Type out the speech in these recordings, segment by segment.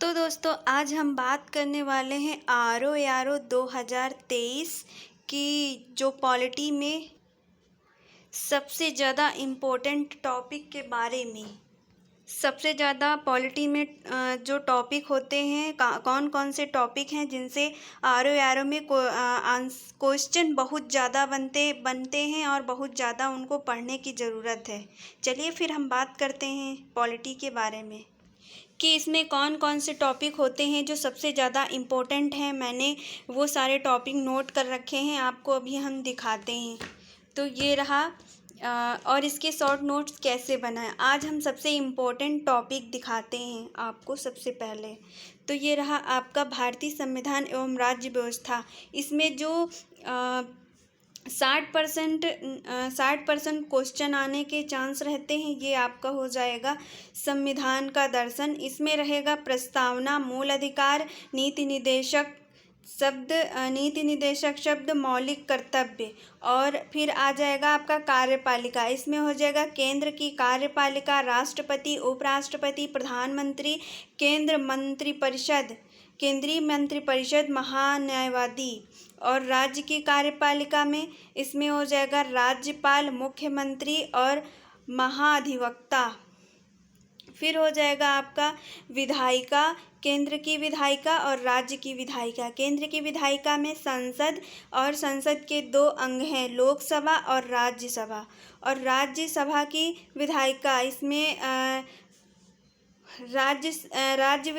तो दोस्तों आज हम बात करने वाले हैं RO 2023 की जो पॉलिटी में सबसे ज़्यादा इम्पोर्टेंट टॉपिक के बारे में। सबसे ज़्यादा पॉलिटी में जो टॉपिक होते हैं कौन कौन से टॉपिक हैं जिनसे RO में क्वेश्चन बहुत ज़्यादा बनते हैं और बहुत ज़्यादा उनको पढ़ने की ज़रूरत है। चलिए फिर हम बात करते हैं पॉलिटी के बारे में कि इसमें कौन कौन से टॉपिक होते हैं जो सबसे ज़्यादा इम्पोर्टेंट हैं। मैंने वो सारे टॉपिक नोट कर रखे हैं, आपको अभी हम दिखाते हैं। तो ये रहा और इसके शॉर्ट नोट्स कैसे बनाएं आज हम सबसे इम्पोर्टेंट टॉपिक दिखाते हैं आपको। सबसे पहले तो ये रहा आपका भारतीय संविधान एवं राज्य व्यवस्था। इसमें जो 60% क्वेश्चन आने के चांस रहते हैं। ये आपका हो जाएगा संविधान का दर्शन। इसमें रहेगा प्रस्तावना, मूल अधिकार, नीति निदेशक शब्द, मौलिक कर्तव्य। और फिर आ जाएगा आपका कार्यपालिका। इसमें हो जाएगा केंद्र की कार्यपालिका, राष्ट्रपति, उपराष्ट्रपति, प्रधानमंत्री, केंद्रीय मंत्रिपरिषद, महान्यायवादी। और राज्य की कार्यपालिका में इसमें हो जाएगा राज्यपाल, मुख्यमंत्री और महाधिवक्ता। फिर हो जाएगा आपका विधायिका, केंद्र की विधायिका और राज्य की विधायिका। केंद्र की विधायिका में संसद और संसद के 2 अंग हैं, लोकसभा और राज्यसभा। और राज्यसभा की विधायिका इसमें राज्य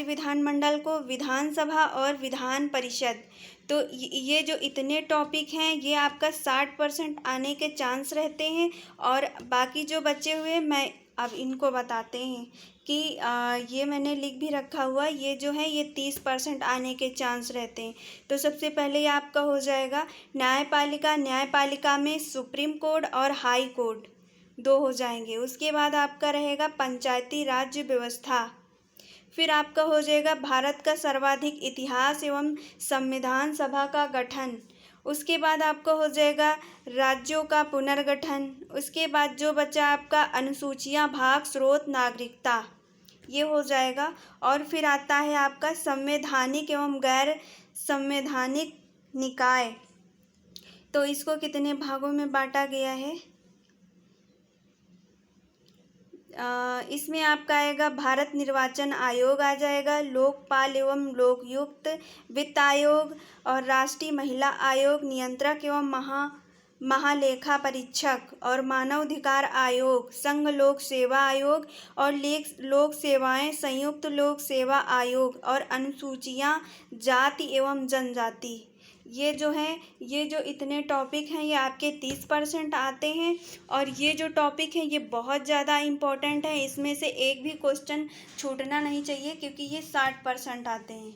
विधानमंडल को विधानसभा और विधान परिषद। तो ये जो इतने टॉपिक हैं ये आपका 60% आने के चांस रहते हैं। और बाकी जो बचे हुए मैं अब इनको बताते हैं कि ये मैंने लिख भी रखा हुआ। ये जो है ये 30% आने के चांस रहते हैं। तो सबसे पहले ये आपका हो जाएगा न्यायपालिका में सुप्रीम कोर्ट और हाई कोर्ट 2 हो जाएंगे। उसके बाद आपका रहेगा पंचायती राज व्यवस्था। फिर आपका हो जाएगा भारत का सर्वाधिक इतिहास एवं संविधान सभा का गठन। उसके बाद आपका हो जाएगा राज्यों का पुनर्गठन। उसके बाद जो बचा आपका अनुसूचियां, भाग, स्रोत, नागरिकता, ये हो जाएगा। और फिर आता है आपका संवैधानिक एवं गैर संवैधानिक निकाय। तो इसको कितने भागों में बांटा गया है? इसमें आपका आएगा भारत निर्वाचन आयोग आ जाएगा, लोकपाल एवं लोकयुक्त, वित्त आयोग और राष्ट्रीय महिला आयोग, नियंत्रक एवं महालेखा परीक्षक और मानवाधिकार आयोग, संघ लोक सेवा आयोग और लोक सेवाएं, संयुक्त लोक सेवा आयोग और अनुसूचियां जाति एवं जनजाति। ये जो इतने टॉपिक हैं ये आपके 30% आते हैं। और ये जो टॉपिक है ये बहुत ज़्यादा इम्पोर्टेंट है। इसमें से एक भी क्वेश्चन छूटना नहीं चाहिए क्योंकि ये 60% आते हैं।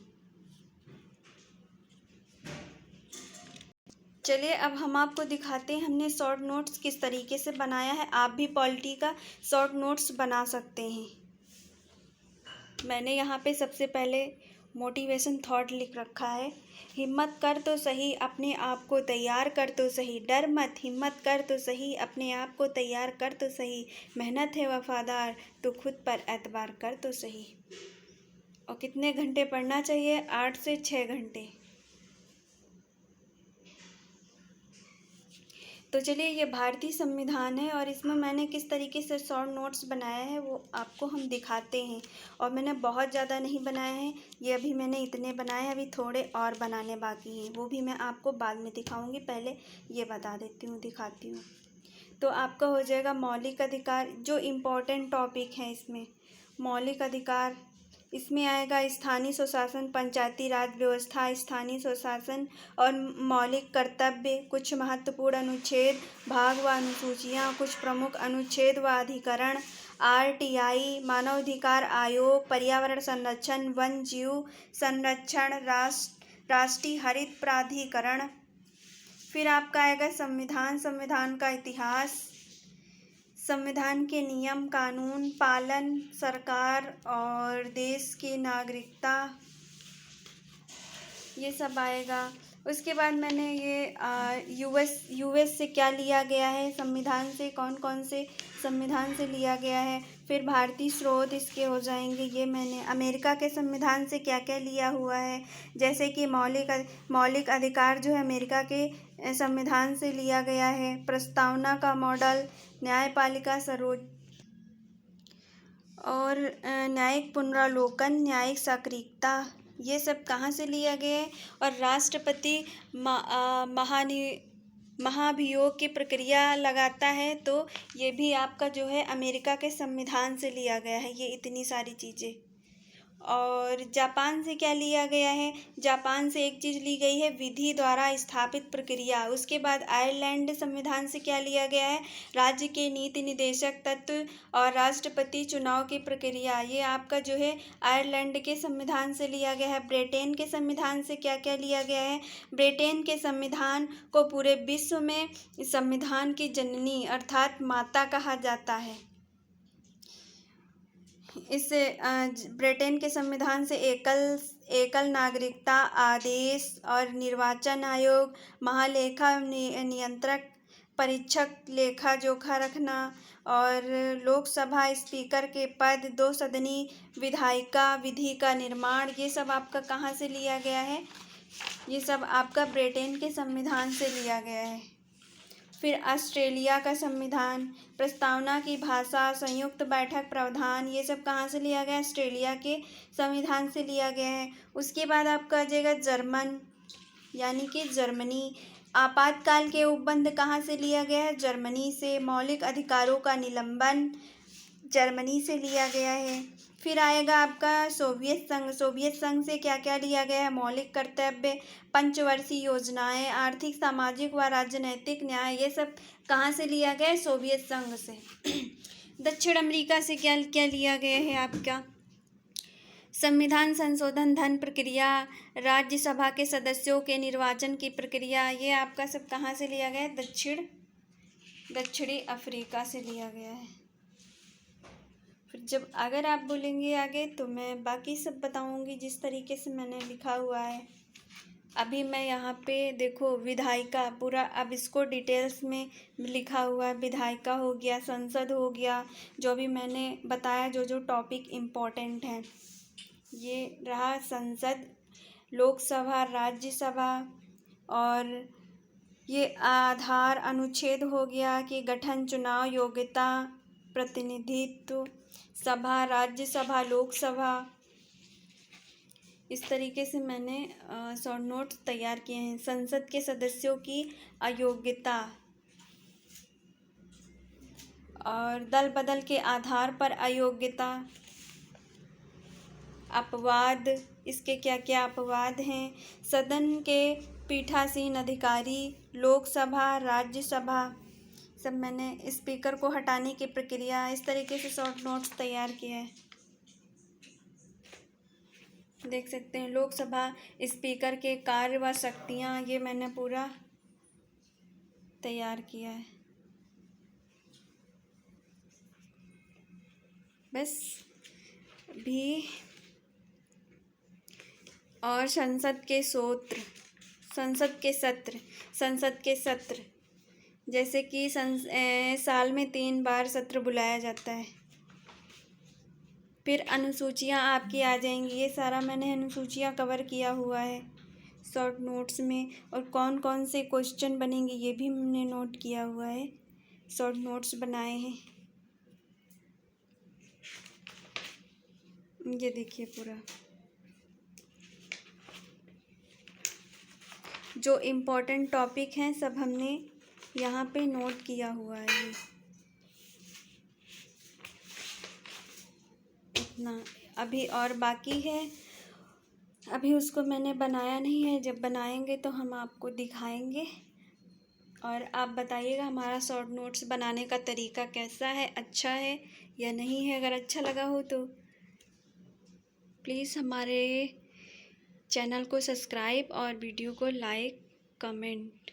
चलिए अब हम आपको दिखाते हैं हमने शॉर्ट नोट्स किस तरीके से बनाया है। आप भी पॉलिटी का शॉर्ट नोट्स बना सकते हैं। मैंने यहाँ पे सबसे पहले मोटिवेशन थॉट लिख रखा है। हिम्मत कर तो सही, अपने आप को तैयार कर तो सही, डर मत, हिम्मत कर तो सही, अपने आप को तैयार कर तो सही, मेहनत है वफादार तो खुद पर एतबार कर तो सही। और कितने घंटे पढ़ना चाहिए? 8 से 6 घंटे। तो चलिए ये भारतीय संविधान है और इसमें मैंने किस तरीके से शॉर्ट नोट्स बनाया है वो आपको हम दिखाते हैं। और मैंने बहुत ज़्यादा नहीं बनाया है, ये अभी मैंने इतने बनाए हैं, अभी थोड़े और बनाने बाकी हैं, वो भी मैं आपको बाद में दिखाऊंगी। पहले ये बता देती हूँ, दिखाती हूँ। तो आपका हो जाएगा मौलिक अधिकार, जो इम्पोर्टेंट टॉपिक हैं इसमें मौलिक अधिकार। इसमें आएगा स्थानीय स्वशासन, पंचायती राज व्यवस्था, स्थानीय स्वशासन और मौलिक कर्तव्य, कुछ महत्वपूर्ण अनुच्छेद, भाग व अनुसूचियाँ, कुछ प्रमुख अनुच्छेद व अधिकरण, RTI, मानवाधिकार आयोग, पर्यावरण संरक्षण, वन जीव संरक्षण, राष्ट्रीय हरित प्राधिकरण। फिर आपका आएगा संविधान का इतिहास, संविधान के नियम कानून पालन, सरकार और देश की नागरिकता, ये सब आएगा। उसके बाद मैंने ये यूएस से क्या लिया गया है, संविधान से कौन कौन से संविधान से लिया गया है, फिर भारतीय स्रोत इसके हो जाएंगे। ये मैंने अमेरिका के संविधान से क्या क्या लिया हुआ है, जैसे कि मौलिक अधिकार जो है अमेरिका के संविधान से लिया गया है। प्रस्तावना का मॉडल, न्यायपालिका सर्वोच्च और न्यायिक पुनरावलोकन, न्यायिक सक्रियता, ये सब कहाँ से लिया गया है। और राष्ट्रपति महाभियोग की प्रक्रिया लगाता है, तो ये भी आपका जो है अमेरिका के संविधान से लिया गया है। ये इतनी सारी चीज़ें। और जापान से क्या लिया गया है, जापान से एक चीज़ ली गई है, विधि द्वारा स्थापित प्रक्रिया। उसके बाद आयरलैंड संविधान से क्या लिया गया है, राज्य के नीति निदेशक तत्व और राष्ट्रपति चुनाव की प्रक्रिया। ये आपका जो है आयरलैंड के संविधान से लिया गया है। ब्रिटेन के संविधान से क्या क्या लिया गया है, ब्रिटेन के संविधान को पूरे विश्व में संविधान की जननी अर्थात माता कहा जाता है। इससे ब्रिटेन के संविधान से एकल नागरिकता आदेश और निर्वाचन आयोग, महालेखा नियंत्रक, परीक्षक, लेखा जोखा रखना और लोकसभा स्पीकर के पद, दो सदनी विधायिका विधि का निर्माण, ये सब आपका कहाँ से लिया गया है, ये सब आपका ब्रिटेन के संविधान से लिया गया है। फिर ऑस्ट्रेलिया का संविधान, प्रस्तावना की भाषा, संयुक्त बैठक प्रावधान, ये सब कहाँ से लिया गया है, ऑस्ट्रेलिया के संविधान से लिया गया है। उसके बाद आपका आ जाएगा जर्मन यानी कि जर्मनी। आपातकाल के उपबंध कहाँ से लिया गया है, जर्मनी से। मौलिक अधिकारों का निलंबन जर्मनी से लिया गया है। फिर आएगा आपका सोवियत संघ। सोवियत संघ से क्या क्या लिया गया है, मौलिक कर्तव्य, पंचवर्षीय योजनाएं, आर्थिक सामाजिक व राजनैतिक न्याय, ये सब कहाँ से लिया गया है, सोवियत संघ से। दक्षिण अमेरिका से क्या क्या लिया गया है आपका, संविधान संशोधन, धन प्रक्रिया, राज्यसभा के सदस्यों के निर्वाचन की प्रक्रिया, ये आपका सब कहाँ से लिया गया है, दक्षिणी अफ्रीका से लिया गया है। फिर जब अगर आप बोलेंगे आगे तो मैं बाकी सब बताऊंगी जिस तरीके से मैंने लिखा हुआ है। अभी मैं यहाँ पे देखो विधायिका पूरा, अब इसको डिटेल्स में लिखा हुआ है। विधायिका हो गया, संसद हो गया, जो भी मैंने बताया जो जो टॉपिक इम्पोर्टेंट हैं, ये रहा संसद, लोकसभा, राज्यसभा, और ये आधार अनुच्छेद हो गया कि गठन, चुनाव, योग्यता, प्रतिनिधित्व, सभा, राज्यसभा, लोकसभा। इस तरीके से मैंने शॉर्ट नोट्स तैयार किए हैं। संसद के सदस्यों की अयोग्यता और दल बदल के आधार पर अयोग्यता, अपवाद, इसके क्या क्या अपवाद हैं, सदन के पीठासीन अधिकारी, लोकसभा, राज्यसभा, सब मैंने स्पीकर को हटाने की प्रक्रिया, इस तरीके से शॉर्ट नोट्स तैयार किया है। देख सकते हैं लोकसभा स्पीकर के कार्य व शक्तियाँ, ये मैंने पूरा तैयार किया है। बस भी और संसद के सत्र जैसे कि साल में 3 बार सत्र बुलाया जाता है। फिर अनुसूचियाँ आपकी आ जाएंगी, ये सारा मैंने अनुसूचियाँ कवर किया हुआ है शॉर्ट नोट्स में, और कौन कौन से क्वेश्चन बनेंगे ये भी हमने नोट किया हुआ है, शॉर्ट नोट्स बनाए हैं। ये देखिए पूरा जो इम्पोर्टेंट टॉपिक हैं सब हमने यहाँ पे नोट किया हुआ है। ये इतना अभी और बाकी है, अभी उसको मैंने बनाया नहीं है, जब बनाएंगे तो हम आपको दिखाएंगे। और आप बताइएगा हमारा शॉर्ट नोट्स बनाने का तरीका कैसा है, अच्छा है या नहीं है। अगर अच्छा लगा हो तो प्लीज़ हमारे चैनल को सब्सक्राइब और वीडियो को लाइक, कमेंट